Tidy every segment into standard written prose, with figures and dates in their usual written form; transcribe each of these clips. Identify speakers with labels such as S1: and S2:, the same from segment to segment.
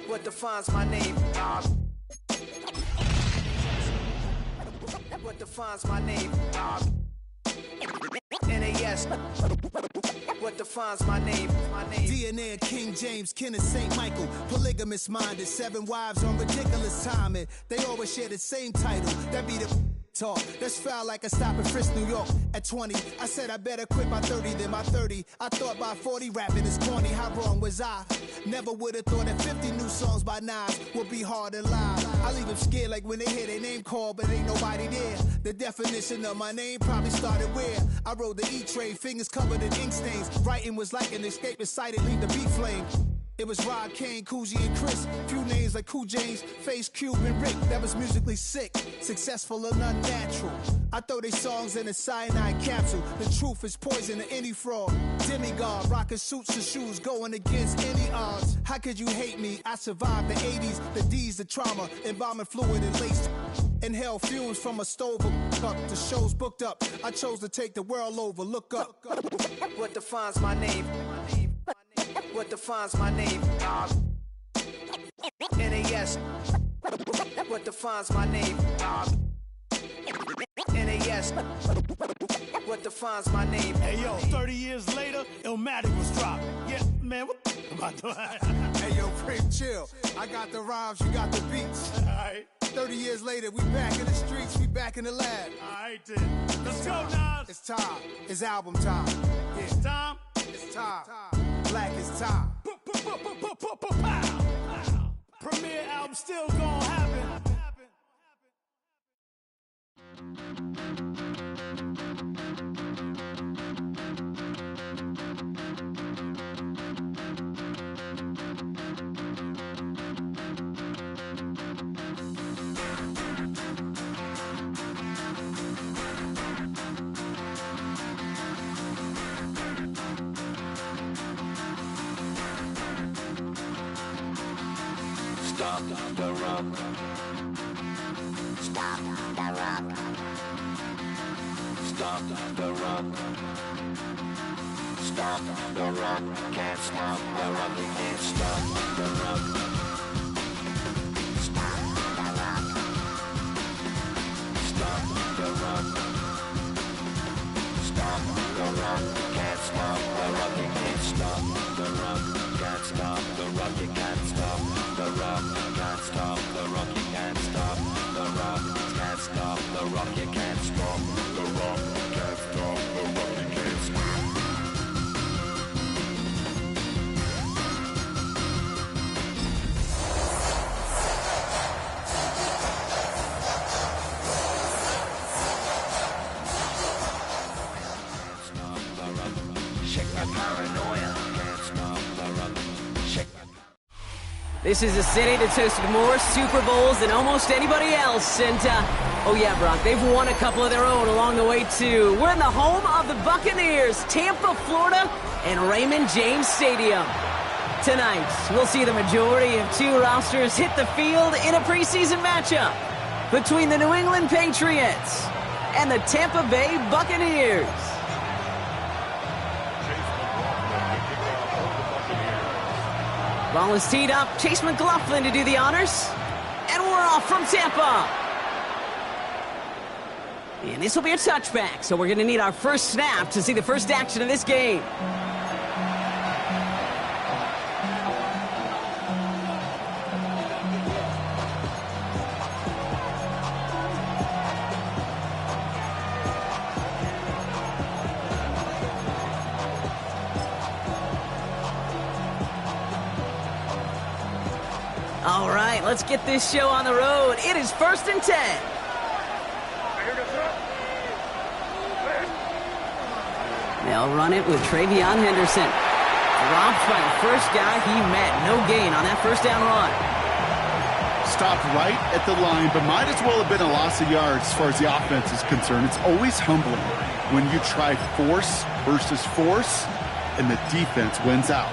S1: What defines my name? What defines my name? NAS. What defines my name?
S2: DNA of King James, kin of St. Michael. Polygamous minded, 7 wives on ridiculous timing. They always share the same title. That be the talk. That's foul like a stop in Frisk, New York. At 20, I said I better quit by 30 than by 30. I thought by 40 rapping is corny. How wrong was I? Never would have thought that 50 new songs by Nas would be hard to lie. I leave them scared like when they hear their name called, but ain't nobody there. The definition of my name probably started where I rode the E-train, fingers covered in ink stains. Writing was like an escape excited, leave the beat flame. It was Rod, Kane, Coogee, and Chris. Few names like Cool James, Face, Cube, and Rick. That was musically sick, successful and unnatural. I throw they songs in a cyanide capsule. The truth is poison to any fraud. Demigod, rocking suits and shoes, going against any odds. How could you hate me? I survived the 80s, the D's, the trauma, embalming fluid and laced. Inhale fumes from a stove up. The show's booked up. I chose to take the world over. Look up.
S1: What defines my name? What defines my name? NAS. What defines my name? NAS. What defines my name?
S3: Hey yo, 30 years later, Illmatic was dropped. Yeah, man, what the am I doing?
S2: Hey yo, Prince, chill. I got the rhymes, you got the beats.
S3: Alright.
S2: 30 years later, we back in the streets, we back in the lab.
S3: Alright then. Let's go, Nas.
S2: It's time. It's album time. Yeah.
S3: It's time.
S2: It's time. Black is time.
S3: Premiere album still gonna happen.
S4: Stop the rock. Stop the rock. Stop the rock. Stop the rock. Can't stop the rock. You can't stop the rock. Stop the rock. Stop the rock. Stop the rock. Can't stop the rock. You can't stop the rock. Can't stop the rock. You can't stop the rock. Can't stop the rock. You can't stop the rock. Can't stop the rock. You can't stop the rock. Can't stop the rock. You can't stop.
S5: This is a city that's hosted more Super Bowls than almost anybody else. And, oh yeah, Brock, they've won a couple of their own along the way, too. We're in the home of the Buccaneers, Tampa, Florida, and Raymond James Stadium. Tonight, we'll see the majority of two rosters hit the field in a preseason matchup between the New England Patriots and the Tampa Bay Buccaneers. Ball is teed up. Chase McLaughlin to do the honors. And we're off from Tampa. And this will be a touchback, so we're going to need our first snap to see the first action of this game. All right, let's get this show on the road. It is 1st and 10. They'll run it with Travion Henderson. Dropped by the first guy he met. No gain on that first down run.
S6: Stopped right at the line, but might as well have been a loss of yards as far as the offense is concerned. It's always humbling when you try force versus force, and the defense wins out.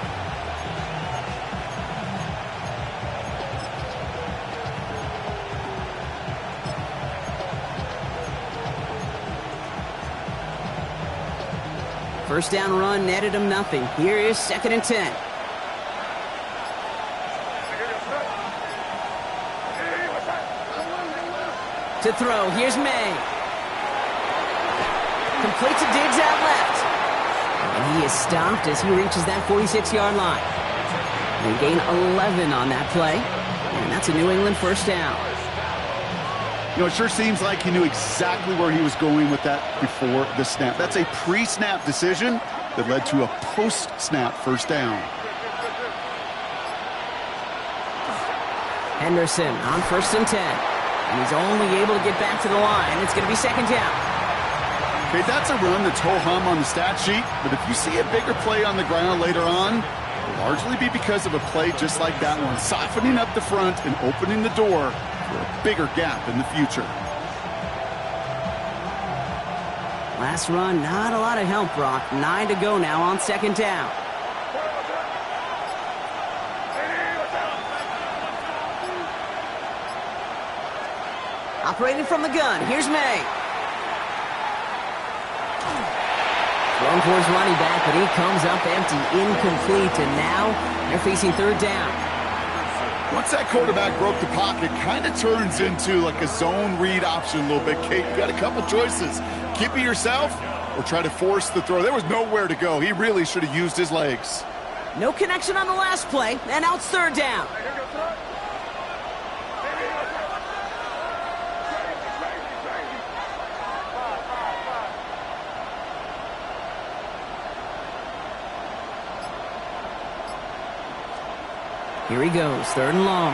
S5: First down run netted him nothing. Here is 2nd and 10. To throw, here's May. Complete to Diggs out left. And he is stopped as he reaches that 46-yard line. They gain 11 on that play. And that's a New England first down.
S6: You know, it sure seems like he knew exactly where he was going with that before the snap. That's a pre-snap decision that led to a post-snap first down.
S5: Henderson on 1st and 10. And he's only able to get back to the line. It's going to be 2nd down.
S6: Okay, that's a run that's ho-hum on the stat sheet, but if you see a bigger play on the ground later on, it'll largely be because of a play just like that one, softening up the front and opening the door for a bigger gap in the future.
S5: Last run, not a lot of help, Brock. 9 to go now on 2nd down. Operating from the gun, here's May. Thrown towards running back, but he comes up empty, incomplete, and now they're facing 3rd down.
S6: Once that quarterback broke the pocket, kind of turns into like a zone read option a little bit. Kate, you got a couple choices. Keep it yourself or try to force the throw. There was nowhere to go. He really should have used his legs.
S5: No connection on the last play, and now it's 3rd down. Here he goes, 3rd and long.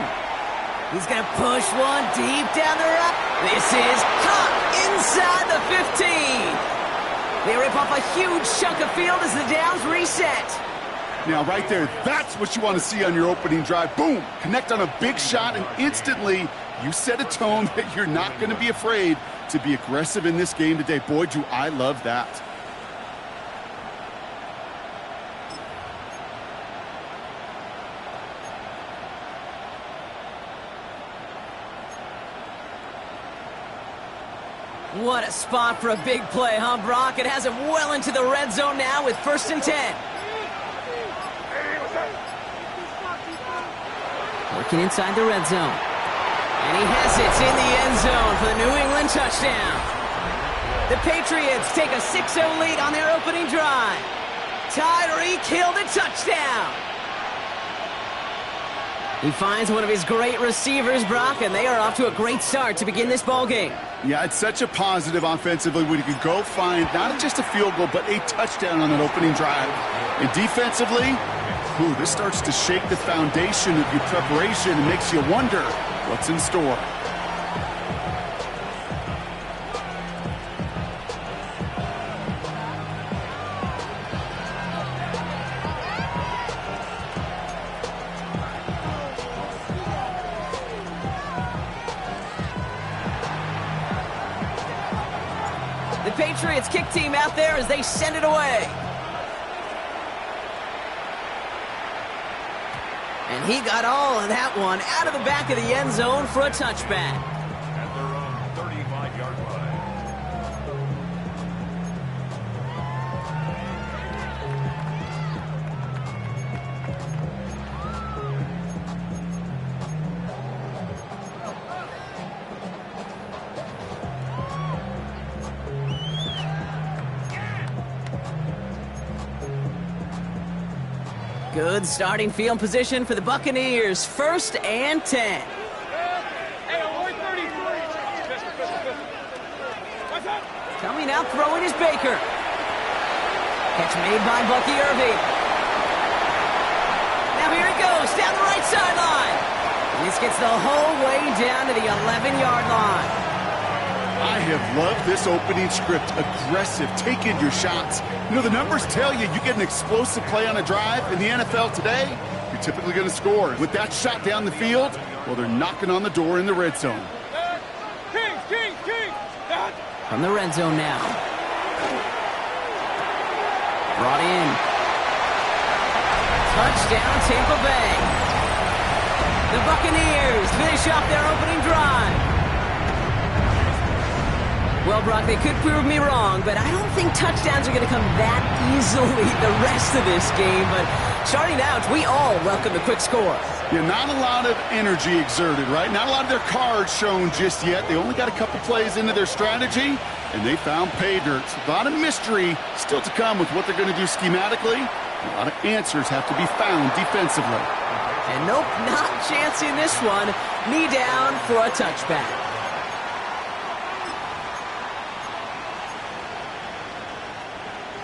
S5: He's going to push one deep down the right. This is caught inside the 15. They rip off a huge chunk of field as the downs reset.
S6: Now, right there, that's what you want to see on your opening drive. Boom! Connect on a big shot, and instantly you set a tone that you're not going to be afraid to be aggressive in this game today. Boy, do I love that.
S5: What a spot for a big play, huh, Brock? It has him well into the red zone now with 1st and 10. Working inside the red zone. And he has it in the end zone for the New England touchdown. The Patriots take a 6-0 lead on their opening drive. Tyreek Hill the touchdown. He finds one of his great receivers, Brock, and they are off to a great start to begin this ballgame.
S6: Yeah, it's such a positive offensively when you can go find not just a field goal, but a touchdown on an opening drive. And defensively, this starts to shake the foundation of your preparation and makes you wonder what's in store.
S5: The Patriots kick team out there as they send it away. And he got all of that one out of the back of the end zone for a touchback.
S7: At their own 35-yard line.
S5: Good starting field position for the Buccaneers. 1st and 10. Coming out throwing is Baker. Catch made by Bucky Irving. Now here he goes down the right sideline. And this gets the whole way down to the 11-yard line.
S6: I have loved this opening script. Aggressive, taking your shots. You know, the numbers tell you get an explosive play on a drive. In the NFL today, you're typically going to score. With that shot down the field, well, they're knocking on the door in the red zone.
S5: From the red zone now. Brought in. Touchdown, Tampa Bay. The Buccaneers finish off their opening drive. Well, Brock, they could prove me wrong, but I don't think touchdowns are going to come that easily the rest of this game. But starting out, we all welcome the quick score.
S6: Yeah, not a lot of energy exerted, right? Not a lot of their cards shown just yet. They only got a couple plays into their strategy, and they found pay dirt. A lot of mystery still to come with what they're going to do schematically. A lot of answers have to be found defensively.
S5: And nope, not chancing this one. Knee down for a touchback.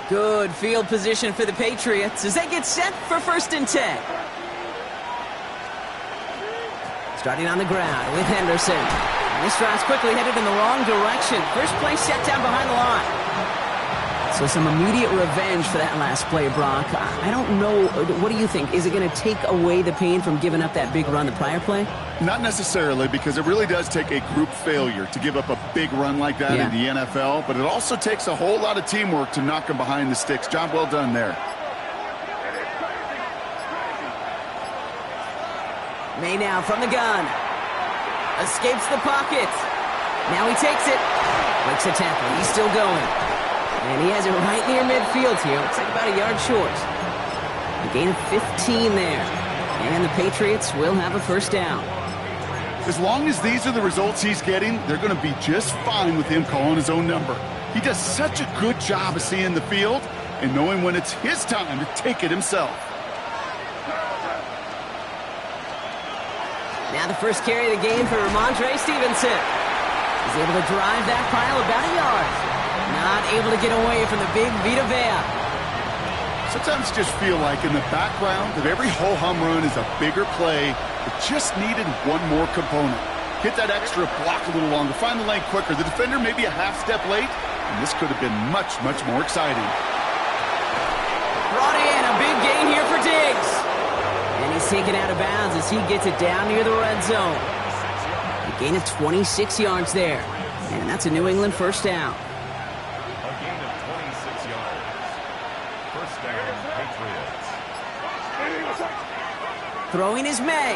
S5: Good field position for the Patriots as they get set for 1st and 10. Starting on the ground with Henderson. And this drive's quickly headed in the wrong direction. First play set down behind the line. So some immediate revenge for that last play, Brock. I don't know. What do you think? Is it going to take away the pain from giving up that big run the prior play?
S6: Not necessarily, because it really does take a group failure to give up a big run like that in the NFL. But it also takes a whole lot of teamwork to knock them behind the sticks. Job well done there.
S5: May now from the gun. Escapes the pocket. Now he takes it. Breaks a tackle. He's still going. And he has it right near midfield here. Looks like about a yard short. A gain of 15 there. And the Patriots will have a 1st down.
S6: As long as these are the results he's getting, they're going to be just fine with him calling his own number. He does such a good job of seeing the field and knowing when it's his time to take it himself.
S5: Now the first carry of the game for Rmnfl. Stevenson. He's able to drive that pile about a yard. Not able to get away from the big Vita Vea.
S6: Sometimes you just feel like in the background of every ho-hum run is a bigger play that just needed one more component. Hit that extra block a little longer, find the lane quicker. The defender may be a half step late, and this could have been much, much more exciting.
S5: Brought in a big gain here for Diggs. And he's taken out of bounds as he gets it down near the red zone. A gain of 26 yards there. And that's a New England 1st down. Throwing is May.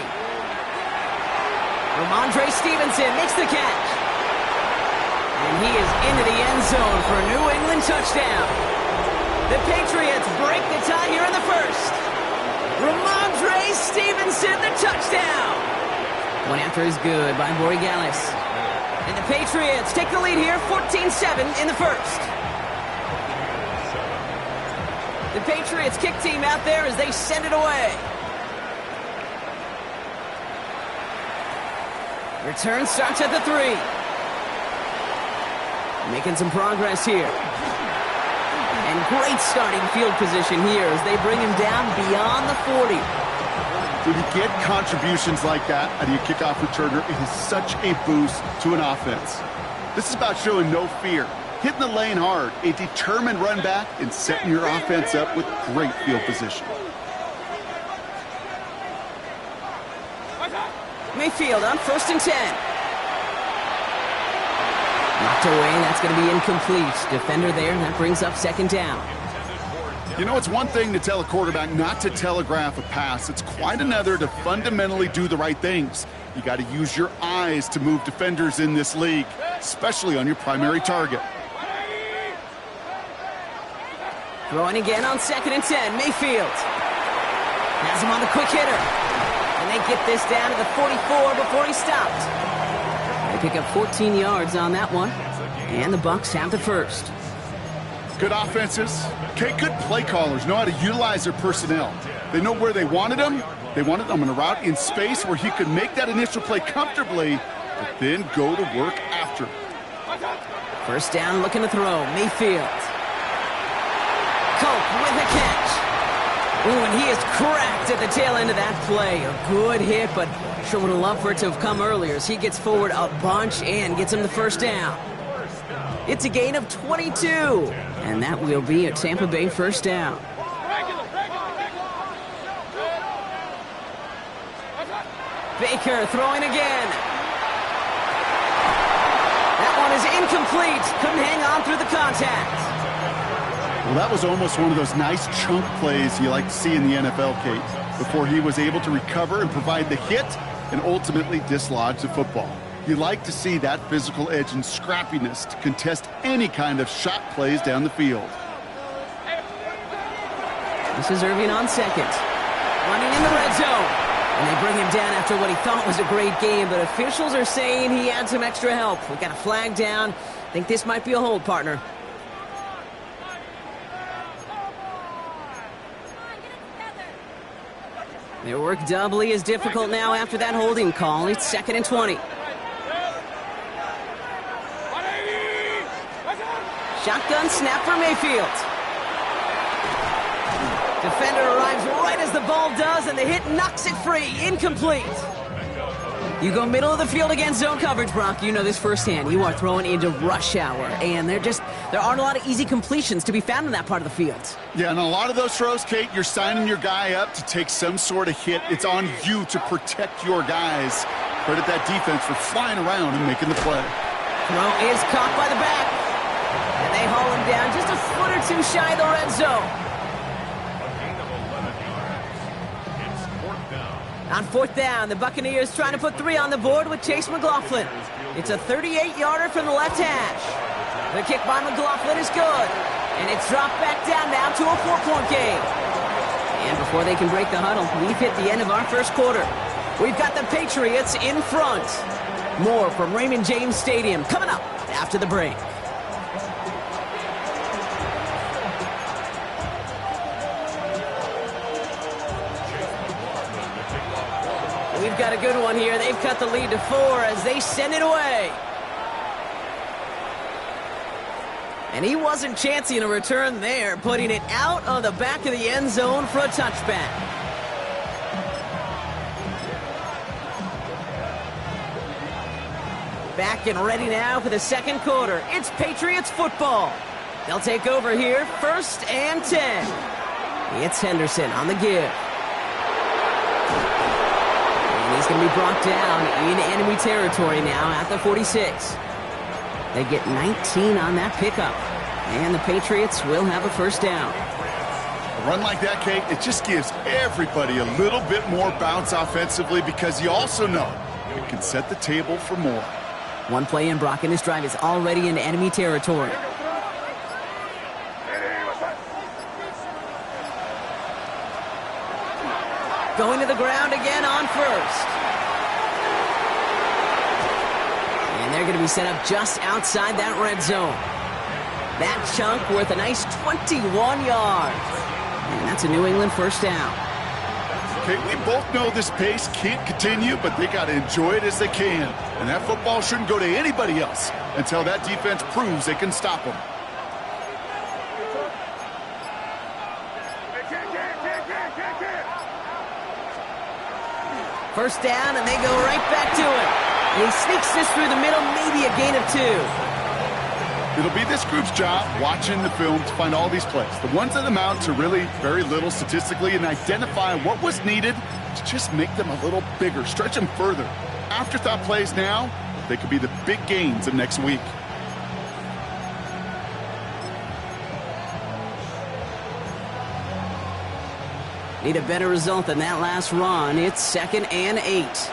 S5: Rmnfl. Stevenson makes the catch. And he is into the end zone for a New England touchdown. The Patriots break the tie here in the 1st. Rmnfl. Stevenson, the touchdown. One after is good by Borregales. And the Patriots take the lead here, 14-7 in the 1st. The Patriots kick team out there as they send it away. Return starts at the 3. Making some progress here. And great starting field position here as they bring him down beyond the 40.
S6: When you get contributions like that out of your kickoff returner, it is such a boost to an offense. This is about showing no fear, hitting the lane hard, a determined run back, and setting your offense up with great field position.
S5: Mayfield on 1st and 10. Knocked away, that's going to be incomplete. Defender there, and that brings up 2nd down.
S6: You know, it's one thing to tell a quarterback not to telegraph a pass. It's quite another to fundamentally do the right things. You got to use your eyes to move defenders in this league, especially on your primary target.
S5: Throwing again on 2nd and 10. Mayfield has him on the quick hitter. And they get this down to the 44 before he stopped. They pick up 14 yards on that one. And the Bucs have the 1st.
S6: Good offenses. Okay, good play callers know how to utilize their personnel. They know where they wanted them. They wanted them on a route in space where he could make that initial play comfortably, but then go to work after.
S5: 1st down, looking to throw. Mayfield. Cope with a catch. Ooh, and he is cracked at the tail end of that play. A good hit, but sure would have loved for it to have come earlier as he gets forward a bunch and gets him the 1st down. It's a gain of 22, and that will be a Tampa Bay 1st down. Baker throwing again. That one is incomplete. Couldn't hang on through the contact.
S6: Well, that was almost one of those nice chunk plays you like to see in the NFL, Kate, before he was able to recover and provide the hit and ultimately dislodge the football. You like to see that physical edge and scrappiness to contest any kind of shot plays down the field.
S5: This is Irving on second. Running in the red zone. And they bring him down after what he thought was a great game, but officials are saying he had some extra help. We got a flag down. I think this might be a hold, partner. Their work doubly is difficult now after that holding call. It's 2nd and 20. Shotgun snap for Mayfield. Defender arrives right as the ball does, and the hit knocks it free. Incomplete. You go middle of the field against zone coverage, Brock. You know this firsthand. You are throwing into rush hour, and there aren't a lot of easy completions to be found in that part of the field.
S6: Yeah, and a lot of those throws, Kate, you're signing your guy up to take some sort of hit. It's on you to protect your guys. Credit that defense for flying around and making the play.
S5: Throw is caught by the back, and they haul him down just a foot or two shy of the red zone. On 4th down, the Buccaneers trying to put 3 on the board with Chase McLaughlin. It's a 38-yarder from the left hash. The kick by McLaughlin is good, and it's dropped back down now to a 4-point game. And before they can break the huddle, we've hit the end of our first quarter. We've got the Patriots in front. More from Raymond James Stadium coming up after the break. We've got a good one here. They've cut the lead to 4 as they send it away. And he wasn't chancing a return there, putting it out of the back of the end zone for a touchback. Back and ready now for the second quarter. It's Patriots football. They'll take over here, 1st and 10. It's Henderson on the give. He's going to be brought down in enemy territory now at the 46. They get 19 on that pickup, and the Patriots will have a first down.
S6: A run like that, Kate, it just gives everybody a little bit more bounce offensively because you also know it can set the table for more.
S5: One play in, Brock, and this drive is already in enemy territory. Going to the ground again on 1st. And they're going to be set up just outside that red zone. That chunk worth a nice 21 yards. And that's a New England first down.
S6: Okay, we both know this pace can't continue, but they got to enjoy it as they can. And that football shouldn't go to anybody else until that defense proves they can stop them.
S5: First down, and they go right back to it. And he sneaks this through the middle, maybe a gain of 2.
S6: It'll be this group's job watching the film to find all these plays. The ones that amount to really very little statistically and identify what was needed to just make them a little bigger, stretch them further. Afterthought plays now, they could be the big gains of next week.
S5: Need a better result than that last run. It's 2nd and 8.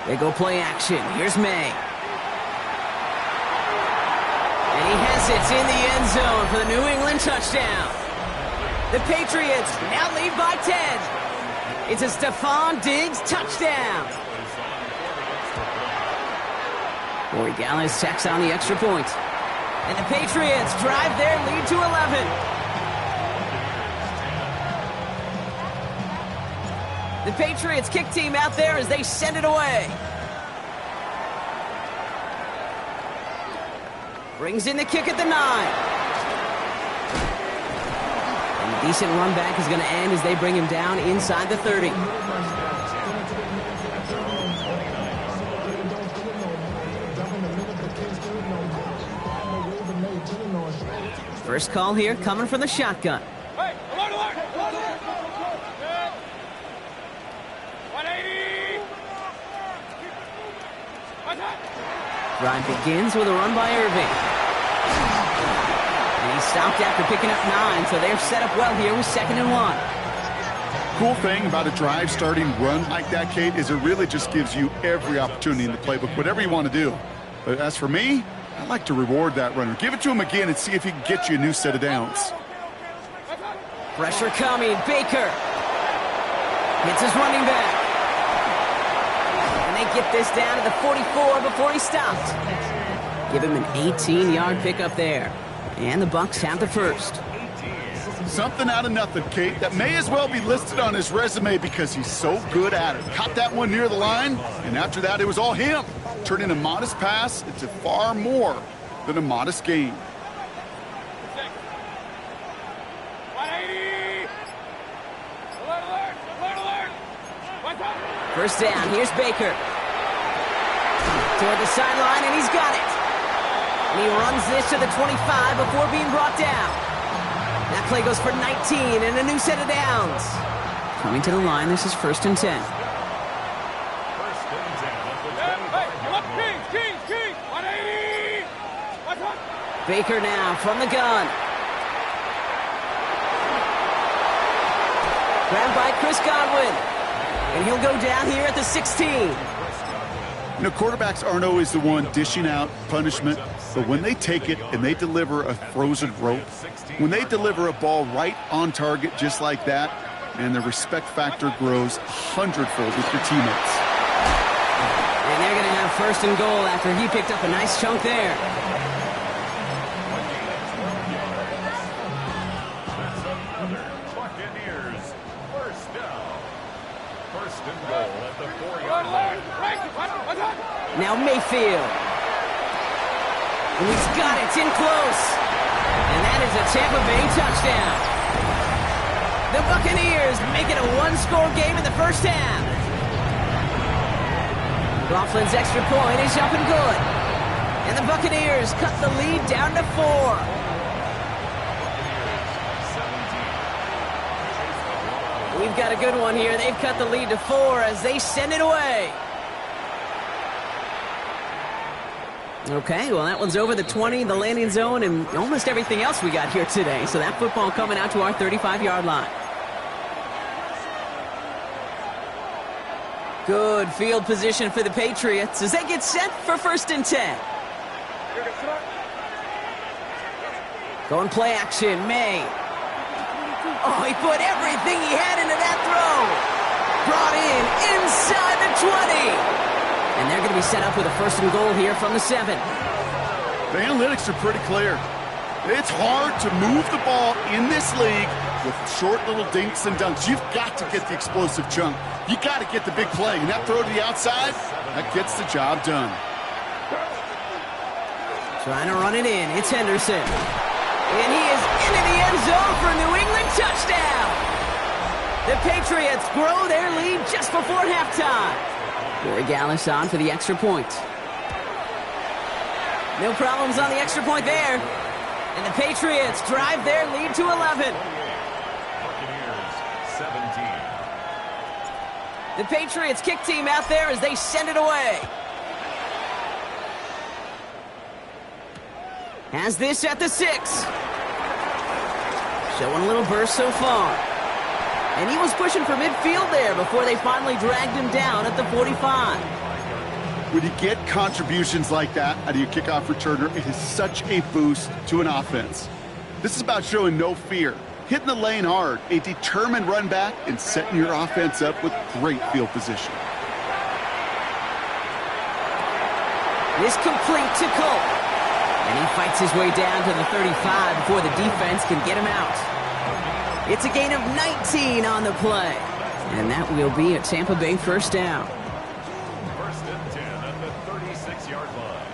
S5: They go play action. Here's May. And he has it in the end zone for the New England touchdown. The Patriots now lead by 10. It's a Stephon Diggs touchdown. Corey Gallis tacks on the extra point. And the Patriots drive their lead to 11. The Patriots kick team out there as they send it away. Brings in the kick at the 9. And the decent run back is going to end as they bring him down inside the 30. First call here coming from the shotgun.
S7: Hey, alert, alert!
S5: Drive begins with a run by Irving. And he stopped after picking up 9, so they're set up well here with 2nd and 1.
S6: Cool thing about a drive starting run like that, Kate, is it really just gives you every opportunity in the playbook, whatever you want to do. But as for me, I like to reward that runner. Give it to him again and see if he can get you a new set of downs.
S5: Pressure coming. Baker hits his running back. And they get this down to the 44 before he stopped. Give him an 18-yard pickup there. And the Bucs have the first.
S6: Something out of nothing, Kate. That may as well be listed on his resume because he's so good at it. Caught that one near the line, and after that, it was all him. Turning a modest pass into far more than a modest gain.
S5: First down, here's Baker. Toward the sideline, and he's got it. And he runs this to the 25 before being brought down. That play goes for 19 and a new set of downs. Coming to the line, this is 1st and 10. Baker now from the gun. Grabbed by Chris Godwin. And he'll go down here at the 16.
S6: You know, quarterbacks aren't always the one dishing out punishment, but when they take it and they deliver a frozen rope, when they deliver a ball right on target just like that, and the respect factor grows 100-fold with your teammates.
S5: And they're going to have 1st and goal after he picked up a nice chunk there.
S7: Buccaneers, 1st down. 1st and goal at the 4-yard line.
S5: Now Mayfield. And he's got it. It's in close. And that is a Tampa Bay touchdown. The Buccaneers make it a one-score game in the first half. Coughlin's extra point is up and good. And the Buccaneers cut the lead down to 4. We've got a good one here. They've cut the lead to 4 as they send it away. Okay, well, that one's over the 20, the landing zone, and almost everything else we got here today. So that football coming out to our 35-yard line. Good field position for the Patriots as they get set for 1st and 10. Going play action, May. Oh, he put everything he had into that throw. Brought in inside the 20. And they're going to be set up with a 1st and goal here from the 7.
S6: The analytics are pretty clear. It's hard to move the ball in this league with short little dinks and dunks. You've got to get the explosive chunk. You got to get the big play. And that throw to the outside, that gets the job done.
S5: Trying to run it in. It's Henderson. And he is into the end zone for a New England touchdown. The Patriots grow their lead just before halftime. Corey Gallis on for the extra point. No problems on the extra point there. And the Patriots drive their lead to 11.
S7: Buccaneers, 17.
S5: The Patriots kick team out there as they send it away. Has this at the 6. Showing a little burst so far. And he was pushing for midfield there before they finally dragged him down at the 45.
S6: When you get contributions like that out of your kickoff returner, it is such a boost to an offense. This is about showing no fear, hitting the lane hard, a determined run back, and setting your offense up with great field position.
S5: Is complete to Cole. And he fights his way down to the 35 before the defense can get him out. It's a gain of 19 on the play. And that will be a Tampa Bay 1st down.
S7: 1st and 10 at the 36-yard line.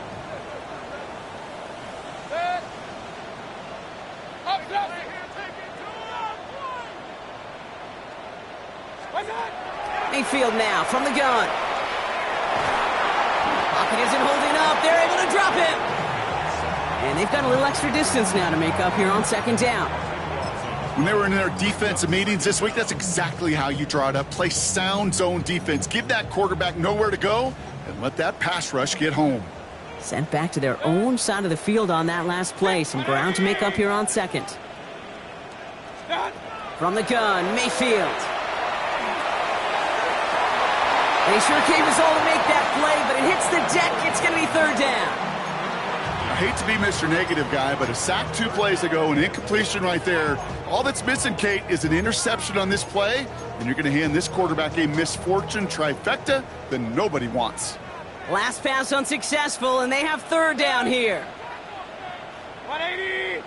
S5: Mayfield now from the gun. Pocket isn't holding up. They're able to drop him. And they've got a little extra distance now to make up here on 2nd down.
S6: When they were in their defensive meetings this week, that's exactly how you draw it up. Play sound zone defense. Give that quarterback nowhere to go and let that pass rush get home.
S5: Sent back to their own side of the field on that last play. Some ground to make up here on second. From the gun, Mayfield. They sure gave us all to make that play, but it hits the deck. It's going to be third down.
S6: I hate to be Mr. Negative guy, but a sack 2 plays ago, an incompletion right there. All that's missing, Kate, is an interception on this play, and you're going to hand this quarterback a misfortune trifecta that nobody wants.
S5: Last pass unsuccessful, and they have third down here.
S7: 180!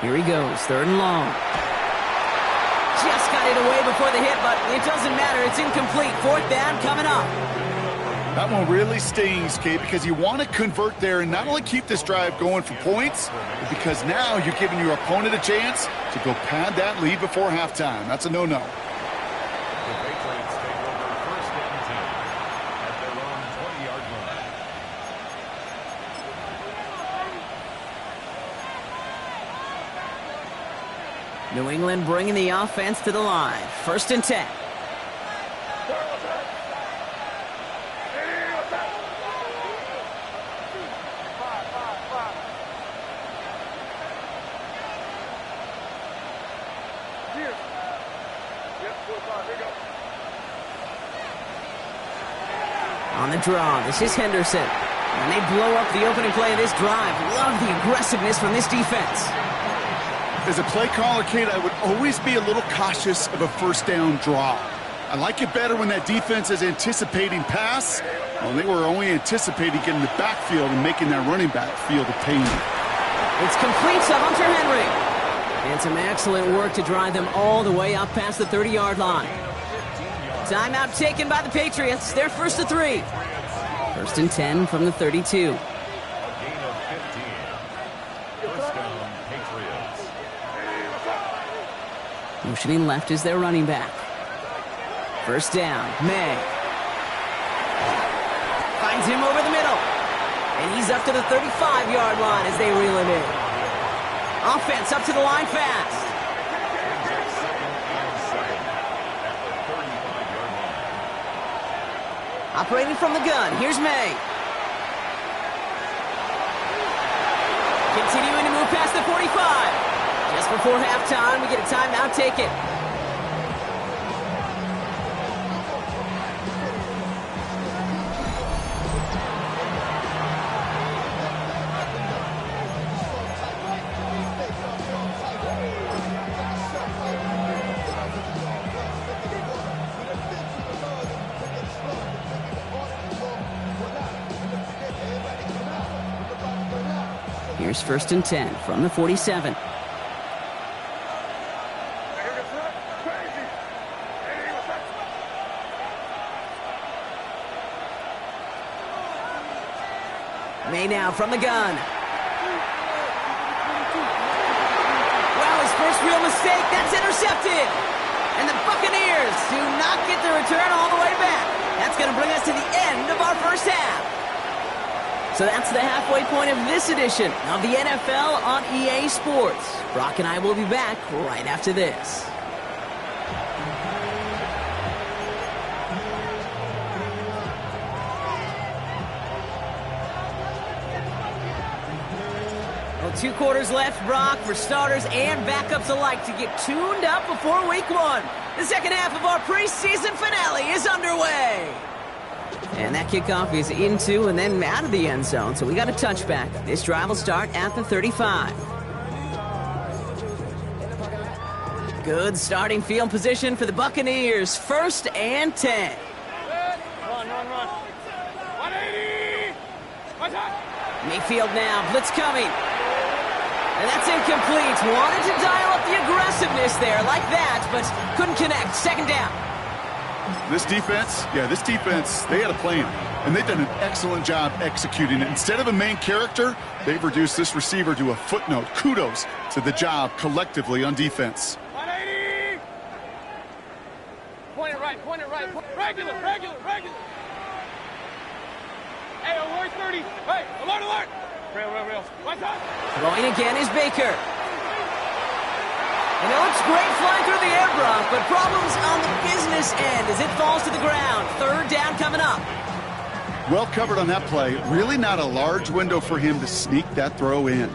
S5: Here he goes, third and long. Just got it away before the hit, but it doesn't matter. It's incomplete. Fourth down coming up.
S6: That one really stings, Kate, because you want to convert there and not only keep this drive going for points, but because now you're giving your opponent a chance to go pad that lead before halftime. That's a no-no.
S7: The Patriots take over first and 10 at their own 20-yard line.
S5: New England bringing the offense to the line. First and 10. On the draw, this is Henderson. And they blow up the opening play of this drive. Love the aggressiveness from this defense.
S6: As a play caller, Kate, I would always be a little cautious of a first down draw. I like it better when that defense is anticipating pass. Well, they were only anticipating getting the backfield and making that running back feel the pain.
S5: It's complete to Hunter Henry. And some excellent work to drive them all the way up past the 30-yard line. Timeout taken by the Patriots. They're first to 3. First and 10 from the 32.
S7: A gain of 15. First down, Patriots.
S5: Motioning left is their running back. First down, May. Finds him over the middle. And he's up to the 35-yard line as they reel him in. Offense up to the line fast. Operating from the gun, here's May. Continuing to move past the 45. Just before halftime, we get a timeout taken. Here's first and 10 from the 47. May now from the gun. Well, his first real mistake, that's intercepted. And the Buccaneers do not get the return all the way back. That's going to bring us to the end of our first half. So that's the halfway point of this edition of the NFL on EA Sports. Brock and I will be back right after this. Well, 2 quarters left, Brock, for starters and backups alike to get tuned up before week 1. The second half of our preseason finale is underway. And that kickoff is into and then out of the end zone, so we got a touchback. This drive will start at the 35. Good starting field position for the Buccaneers. First and 10.
S7: Run. 180!
S5: Mayfield now, blitz coming. And that's incomplete. Wanted to dial up the aggressiveness there like that, but couldn't connect. Second down.
S6: This defense, they had a plan, and they've done an excellent job executing it. Instead of a main character, they've reduced this receiver to a footnote. Kudos to the job collectively on defense.
S7: 180! Point it right. Regular. Hey, alert 30. Hey, alert. Rail. What's up?
S5: Throwing again is Baker. And it looks great flying through the air, Brock, but problems on the business end as it falls to the ground. Third down coming up.
S6: Well covered on that play. Really not a large window for him to sneak that throw in.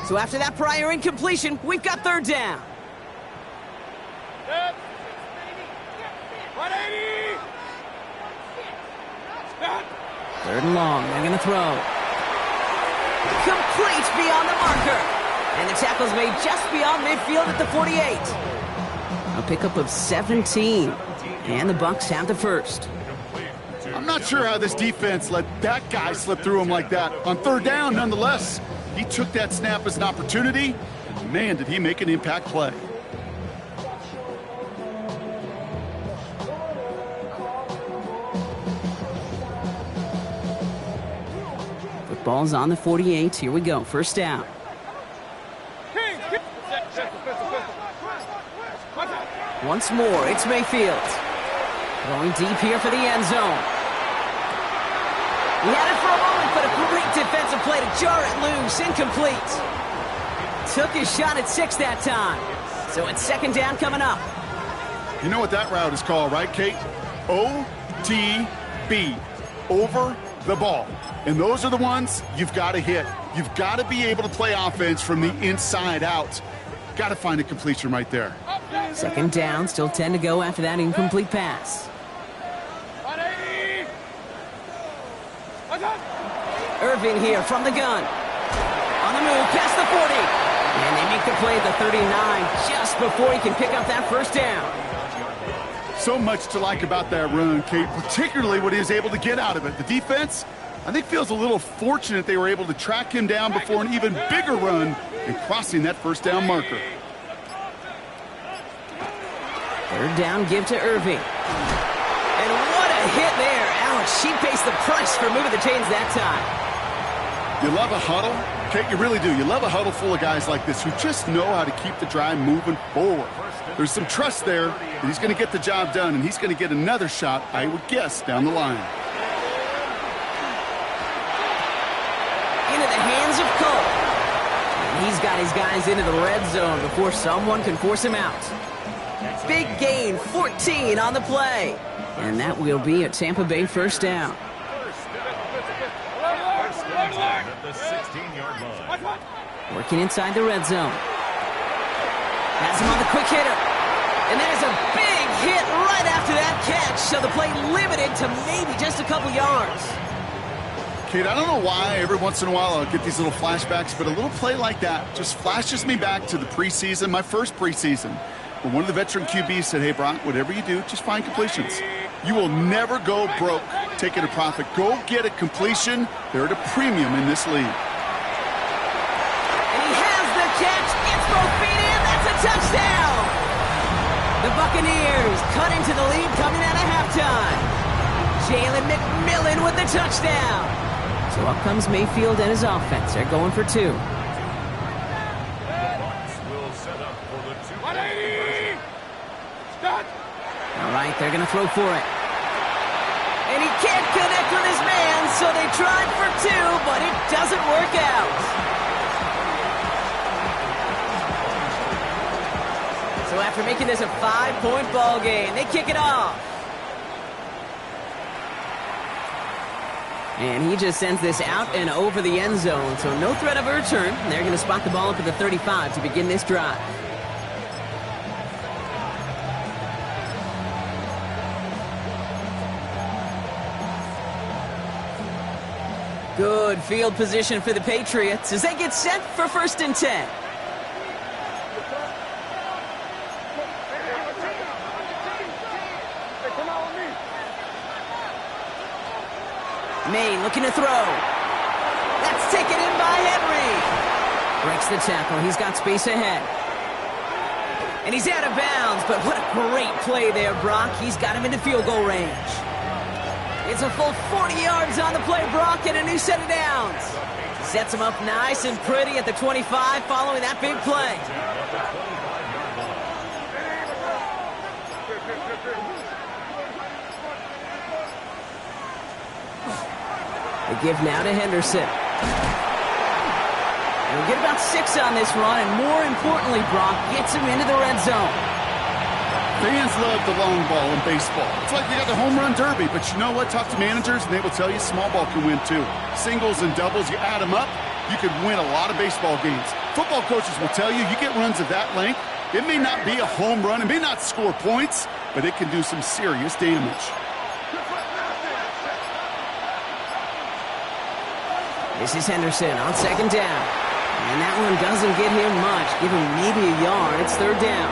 S5: So after that prior incompletion, we've got third down. Third and long, they're going to throw. Complete beyond the marker. And the tackle's made just beyond midfield at the 48. A pickup of 17. And the Bucs have the first.
S6: I'm not sure how this defense let that guy slip through him like that. On third down, nonetheless, he took that snap as an opportunity. And man, did he make an impact play.
S5: Football's on the 48. Here we go. First down. Once more, it's Mayfield. Going deep here for the end zone. He had it for a moment, but a great defensive play to jar it loose. Incomplete. Took his shot at 6 that time. So it's second down coming up.
S6: You know what that route is called, right, Kate? OTB. Over the ball. And those are the ones you've got to hit. You've got to be able to play offense from the inside out. Got to find a completion right there.
S5: Second down, still 10 to go after that incomplete pass. Irvin here from the gun. On the move, past the 40. And they make the play at the 39 just before he can pick up that first down.
S6: So much to like about that run, Kate, particularly what he was able to get out of it. The defense, I think, feels a little fortunate they were able to track him down before an even bigger run and crossing that first down marker.
S5: Third down, give to Irving. And what a hit there. Ouch, she pays the price for moving the chains that time.
S6: You love a huddle? Kate, you really do. You love a huddle full of guys like this who just know how to keep the drive moving forward. There's some trust there that he's going to get the job done, and he's going to get another shot, I would guess, down the line.
S5: Into the hands of Cole. And he's got his guys into the red zone before someone can force him out. Big gain, 14 on the play. And that will be a Tampa Bay first down. Working inside the red zone. Has him on the quick hitter. And there's a big hit right after that catch. So the play limited to maybe just a couple yards.
S6: Kate, I don't know why every once in a while I'll get these little flashbacks, but a little play like that just flashes me back to the preseason, my first preseason. When one of the veteran QBs said, hey, Brock, whatever you do, just find completions. You will never go broke taking a profit. Go get a completion. They're at a premium in this league.
S5: And he has the catch. Gets both feet in. That's a touchdown. The Buccaneers cut into the lead coming out of halftime. Jalen McMillan with the touchdown. So up comes Mayfield and his offense. They're going for 2. All right, they're going to throw for it. And he can't connect with his man, so they tried for 2, but it doesn't work out. So after making this a 5-point ball game, they kick it off. And he just sends this out and over the end zone, so no threat of a return. They're going to spot the ball up at the 35 to begin this drive. Good field position for the Patriots as they get set for 1st and 10. Maine looking to throw. That's taken in by Henry. Breaks the tackle. He's got space ahead. And he's out of bounds, but what a great play there, Brock. He's got him into field goal range. It's a full 40 yards on the play, Brock, and a new set of downs. Sets him up nice and pretty at the 25 following that big play. They give now to Henderson. He'll get about 6 on this run, and more importantly, Brock gets him into the red zone.
S6: Fans love the long ball in baseball. It's like they got the home run derby, but you know what? Talk to managers, and they will tell you small ball can win too. Singles and doubles, you add them up, you could win a lot of baseball games. Football coaches will tell you, you get runs of that length, it may not be a home run, it may not score points, but it can do some serious damage.
S5: This is Henderson on 2nd down. And that one doesn't get him much. Give him maybe a yard. It's 3rd down.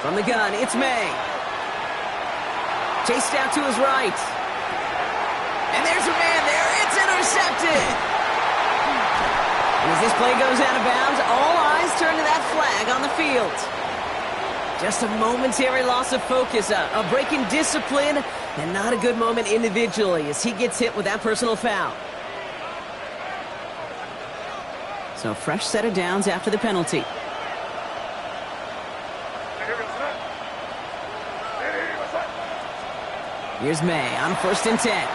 S5: From the gun, it's May. Chased out to his right. And there's a man there. It's intercepted. And as this play goes out of bounds, all eyes turn to that flag on the field. Just a momentary loss of focus, a break in discipline, and not a good moment individually as he gets hit with that personal foul. So fresh set of downs after the penalty. Here's May on 1st and 10.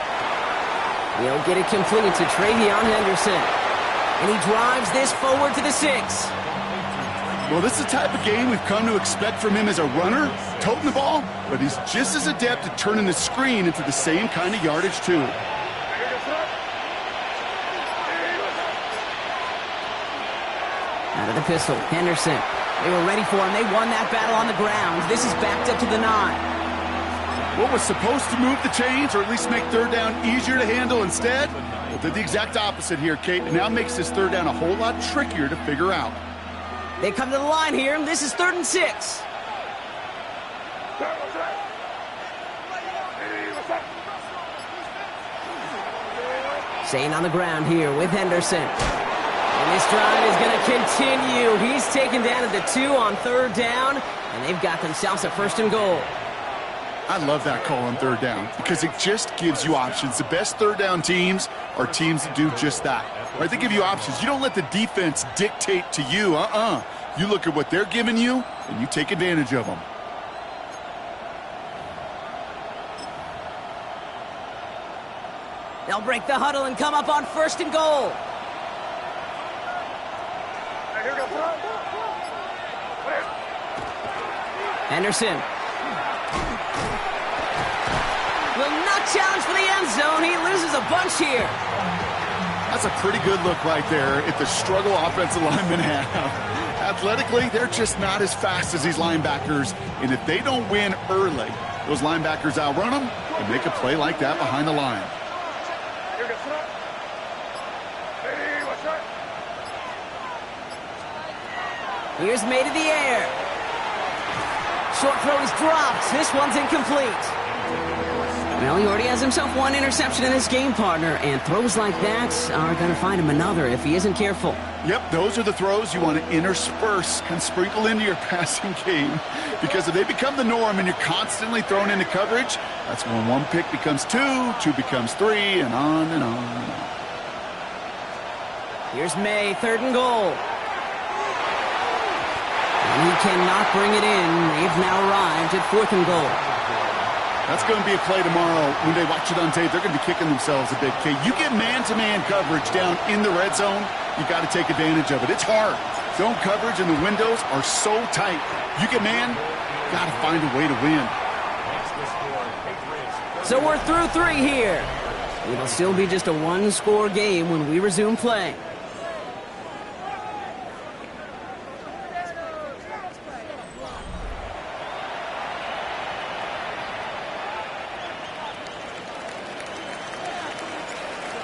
S5: He'll get it complete to Travion Henderson. And he drives this forward to the 6.
S6: Well, this is the type of game we've come to expect from him as a runner, toting the ball, but he's just as adept at turning the screen into the same kind of yardage, too.
S5: Out of the pistol, Henderson. They were ready for him. They won that battle on the ground. This is backed up to the 9.
S6: What was supposed to move the chains, or at least make 3rd down easier to handle instead? Well, did the exact opposite here, Kate. It now makes this 3rd down a whole lot trickier to figure out.
S5: They come to the line here. This is 3rd and 6. Staying on the ground here with Henderson. And this drive is going to continue. He's taken down at the 2 on 3rd down, and they've got themselves a 1st and goal.
S6: I love that call on 3rd down because it just gives you options. The best 3rd down teams are teams that do just that. Right? They give you options. You don't let the defense dictate to you. You look at what they're giving you, and you take advantage of them.
S5: They'll break the huddle and come up on 1st and goal. Henderson. Will not challenge for the end zone. He loses a bunch here.
S6: That's a pretty good look right there at the struggle offensive linemen have. Athletically, they're just not as fast as these linebackers. And if they don't win early, those linebackers outrun them and make a play like that behind the line.
S5: Here's May to the air. Short throw is dropped. This one's incomplete. Well, he already has himself 1 interception in this game, partner, and throws like that are going to find him another if he isn't careful.
S6: Yep, those are the throws you want to intersperse and sprinkle into your passing game, because if they become the norm and you're constantly thrown into coverage, that's when 1 pick becomes 2, 2 becomes 3, and on and on and on.
S5: Here's May, 3rd and goal. And he cannot bring it in. They've now arrived at 4th and goal.
S6: That's going to be a play tomorrow. When they watch it on tape, they're going to be kicking themselves a bit. You get man-to-man coverage down in the red zone, you got to take advantage of it. It's hard. Zone coverage and the windows are so tight. You get man, got to find a way to win.
S5: So we're through 3 here. It'll still be just a 1-score game when we resume play.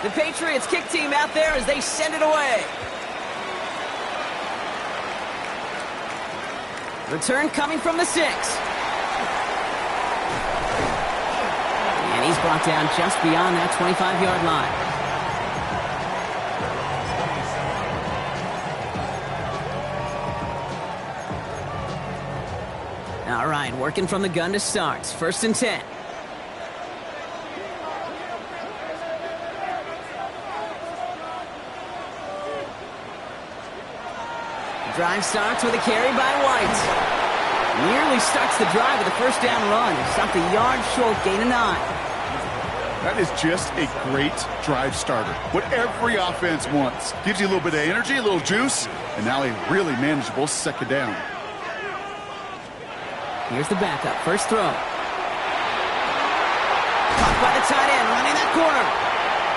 S5: The Patriots kick team out there as they send it away. Return coming from the 6. And he's brought down just beyond that 25-yard line. All right, working from the gun to start. 1st and 10. Drive starts with a carry by White. Nearly starts the drive with a first down run. Stopped a yard short, gain of 9.
S6: That is just a great drive starter. What every offense wants. Gives you a little bit of energy, a little juice, and now a really manageable second down.
S5: Here's the backup. First throw. Caught by the tight end, running that corner.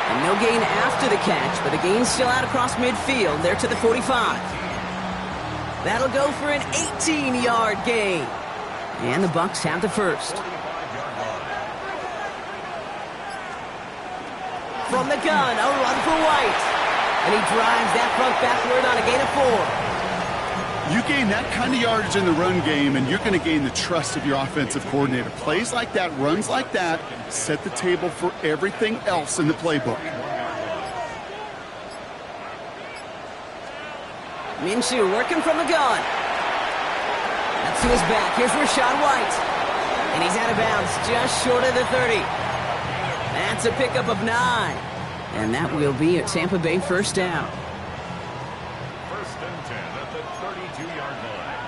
S5: And no gain after the catch, but the gain still out across midfield. There to the 45. That'll go for an 18-yard gain. And the Bucs have the first. From the gun, a run for White. And he drives that front backward on a gain of 4.
S6: You gain that kind of yardage in the run game, and you're going to gain the trust of your offensive coordinator. Plays like that, runs like that, set the table for everything else in the playbook.
S5: Minshew working from the gun. That's to his back. Here's Rachaad White. And he's out of bounds just short of the 30. That's a pickup of 9. And that will be a Tampa Bay first down.
S7: First and 10 at the 32-yard line.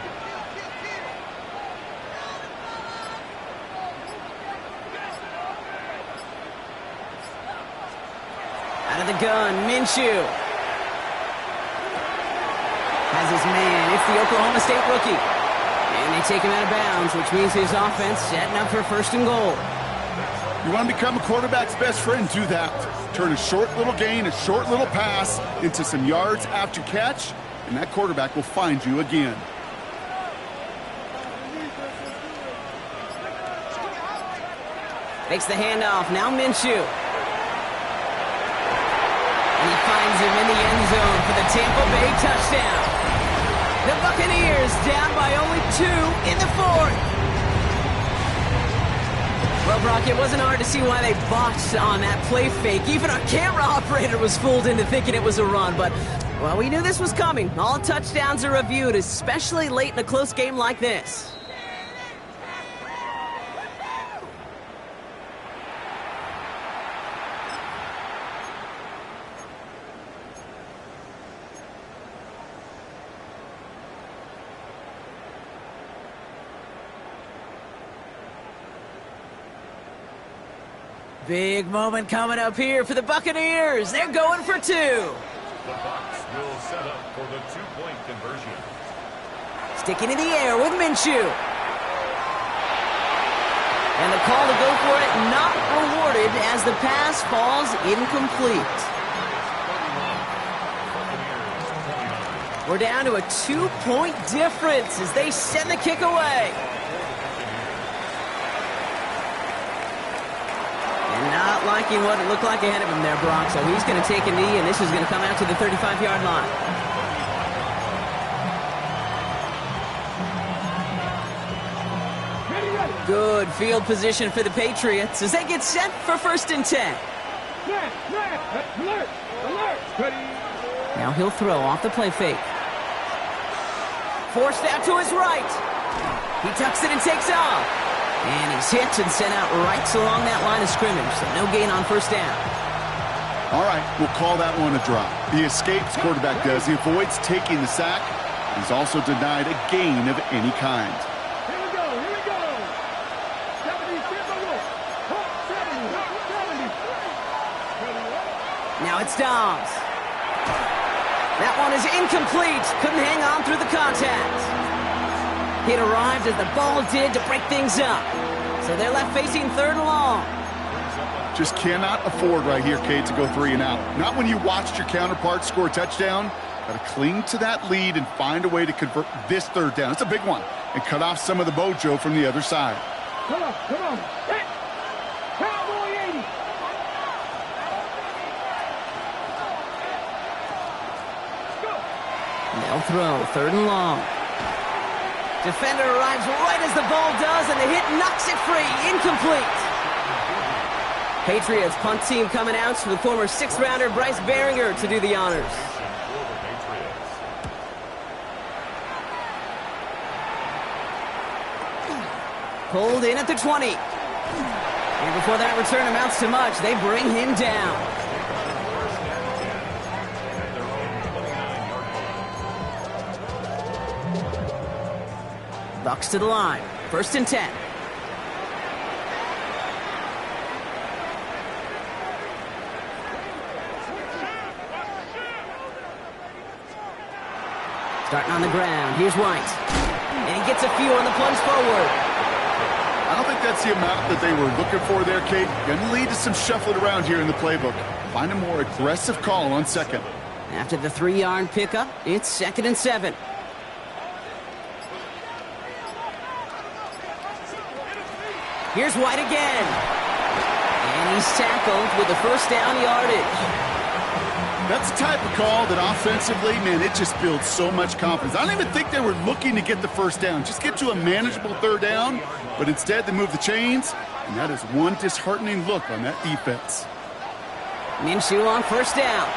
S5: Out of the gun, Minshew. Has his man. It's the Oklahoma State rookie. And they take him out of bounds, which means his offense setting up for first and goal.
S6: You want to become a quarterback's best friend, do that. Turn a short little gain, a short little pass into some yards after catch, and that quarterback will find you again.
S5: Takes the handoff. Now Minshew. And he finds him in the end zone for the Tampa Bay touchdown. The Buccaneers down by only 2 in the 4th. Well, Brock, it wasn't hard to see why they botched on that play fake. Even our camera operator was fooled into thinking it was a run. But, well, we knew this was coming. All touchdowns are reviewed, especially late in a close game like this. Big moment coming up here for the Buccaneers. They're going for 2.
S7: The Bucs will set up for the 2-point conversion.
S5: Sticking in the air with Minshew. And the call to go for it not rewarded as the pass falls incomplete. We're down to a 2-point difference as they send the kick away. Not liking what it looked like ahead of him there, Brock. So he's going to take a knee, and this is going to come out to the 35-yard line. Good field position for the Patriots as they get set for first and 10. Now he'll throw off the play fake. Forced out to his right. He tucks it and takes off. And he's hit and sent out right along that line of scrimmage, so no gain on first down.
S6: All right, we'll call that one a drop. He escapes, quarterback does. He avoids taking the sack. He's also denied a gain of any kind.
S3: Here we go, here we go. 70.
S5: Now it's Dobbs. That one is incomplete. Couldn't hang on through the contact. It arrived as the ball did to break things up. So they're left facing 3rd and long.
S6: Just cannot afford right here, Kate, to go 3 and out. Not when you watched your counterpart score a touchdown. Got to cling to that lead and find a way to convert this 3rd down. It's a big one. And cut off some of the mojo from the other side.
S3: Come on, come on. Hey! Cowboy 80.
S5: They'll throw 3rd and long. Defender arrives right as the ball does, and the hit knocks it free. Incomplete. Patriots punt team coming out with former 6th-rounder Bryce Behringer to do the honors. Pulled in at the 20. And before that return amounts to much, they bring him down. Bucs to the line. 1st and 10. Starting on the ground. Here's White. And he gets a few on the plunge forward.
S6: I don't think that's the amount that they were looking for there, Kate. Going to lead to some shuffling around here in the playbook. Find a more aggressive call on 2nd.
S5: After the 3-yard pickup, it's 2nd and 7. Here's White again. And he's tackled with the 1st down yardage.
S6: That's the type of call that offensively, man, it just builds so much confidence. I don't even think they were looking to get the 1st down. Just get to a manageable 3rd down. But instead, they move the chains. And that is one disheartening look on that defense.
S5: Minshew on 1st down.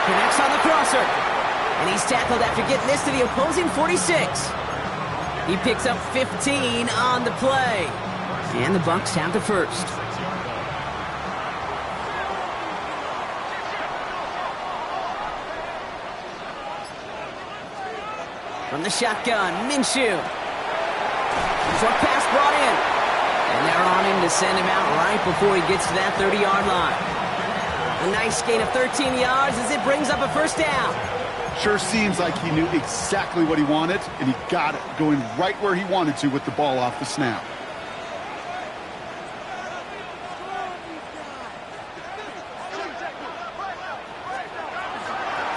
S5: Connects on the crosser. And he's tackled after getting this to the opposing 46. He picks up 15 on the play. And the Bucs have the 1st. From the shotgun, Minshew. Short pass brought in. And they're on him to send him out right before he gets to that 30-yard line. A nice gain of 13 yards as it brings up a 1st down.
S6: Sure seems like he knew exactly what he wanted, and he got it, going right where he wanted to with the ball off the snap.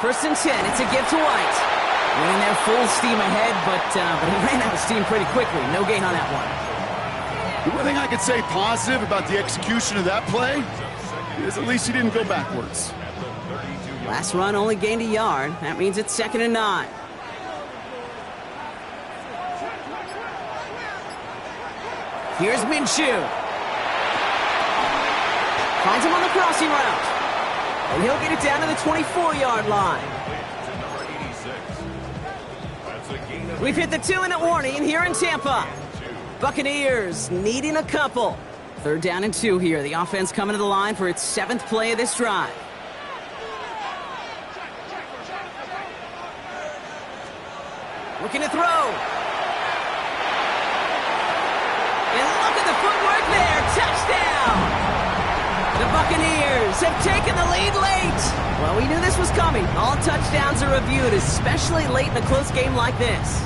S5: First and 10, it's a give to White. Running there full steam ahead, but he ran out of steam pretty quickly. No gain on that one.
S6: The one thing I could say positive about the execution of that play is at least he didn't go backwards.
S5: Last run only gained a yard. That means it's 2nd and 9. Here's Minshew. Finds him on the crossing route. And he'll get it down to the 24-yard line. We've hit the 2-minute warning here in Tampa. Buccaneers needing a couple. 3rd down and 2 here. The offense coming to the line for its 7th play of this drive. Looking to throw. And look at the footwork there. Touchdown. The Buccaneers have taken the lead late. Well, we knew this was coming. All touchdowns are reviewed, especially late in a close game like this.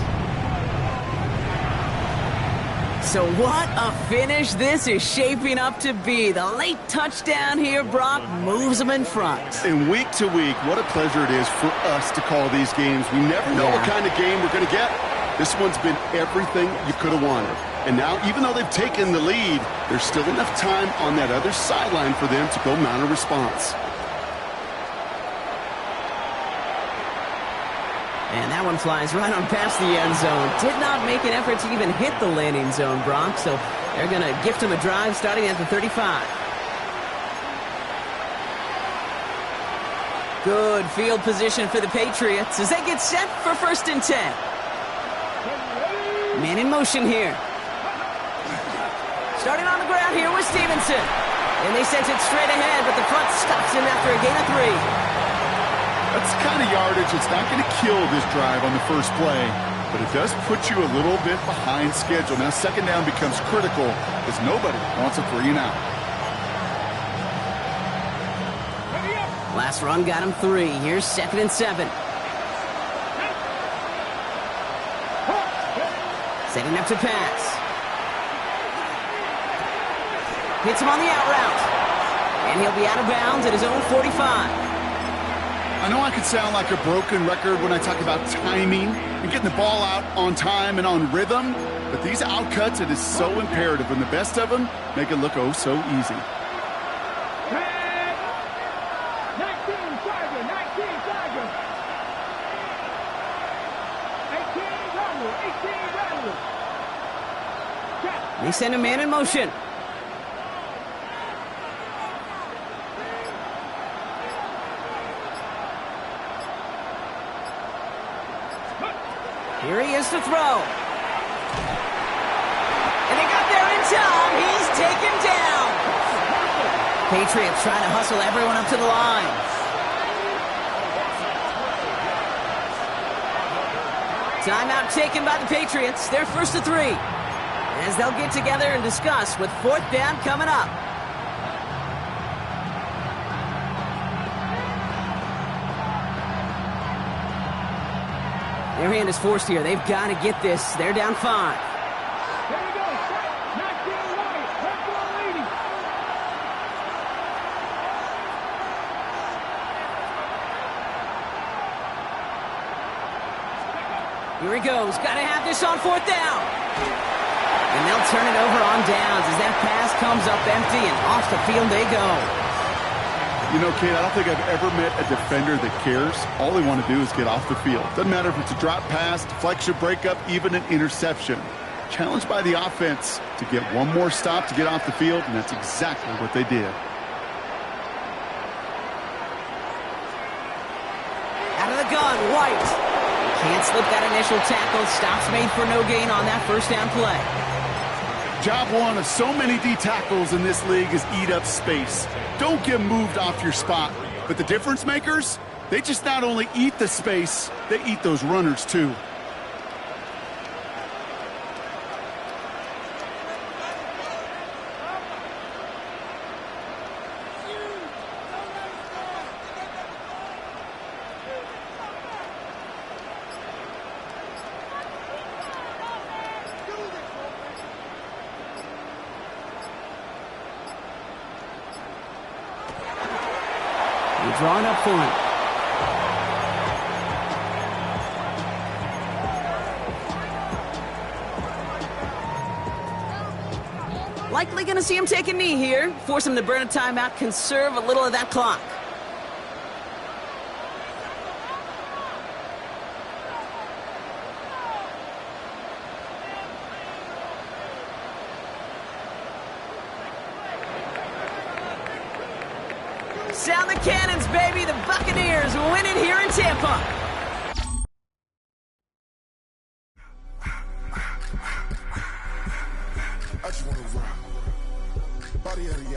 S5: So what a finish this is shaping up to be. The late touchdown here, Brock, moves them in front.
S6: And week to week, what a pleasure it is for us to call these games. We never know what kind of game we're going to get. This one's been everything you could have wanted. And now, even though they've taken the lead, there's still enough time on that other sideline for them to go mount a response.
S5: And that one flies right on past the end zone. Did not make an effort to even hit the landing zone, Brock. So they're going to gift him a drive starting at the 35. Good field position for the Patriots as they get set for 1st and 10. Man in motion here. Starting on the ground here with Stevenson. And they sent it straight ahead, but the front stops him after a gain of 3.
S6: That's the kind of yardage that's not going to kill this drive on the first play, but it does put you a little bit behind schedule. Now 2nd down becomes critical as nobody wants a 3 and out.
S5: Last run got him 3. Here's 2nd and 7. Setting up to pass. Hits him on the out route. And he'll be out of bounds at his own 45.
S6: I know I could sound like a broken record when I talk about timing and getting the ball out on time and on rhythm, but these outcuts, it is so imperative, and the best of them make it look oh so easy.
S8: 19 Tiger, 19 Tiger. 18 Randall.
S5: They send a man in motion. Here he is to throw. And they got there in time. He's taken down. Patriots trying to hustle everyone up to the line. Timeout taken by the Patriots. They're first to 3. As they'll get together and discuss with 4th down coming up. Their hand is forced here. They've got to get this. They're down 5.
S8: There we go. 19 right. Red ball leading.
S5: Here he goes. Got to have this on 4th down. And they'll turn it over on downs as that pass comes up empty and off the field they go.
S6: You know, Kate, I don't think I've ever met a defender that cares. All they want to do is get off the field. Doesn't matter if it's a drop pass, deflection, breakup, even an interception. Challenged by the offense to get one more stop to get off the field, and that's exactly what they did.
S5: Out of the gun, White. Can't slip that initial tackle. Stops made for no gain on that first down play.
S6: Job one of so many D tackles in this league is eat up space. Don't get moved off your spot. But the difference makers, they just not only eat the space, they eat those runners too.
S5: Drawn up front. Likely going to see him take a knee here. Force him to burn a timeout, conserve a little of that clock. Sound the cannons, baby. The Buccaneers win it here in Tampa.
S9: I just want to rock. Body of the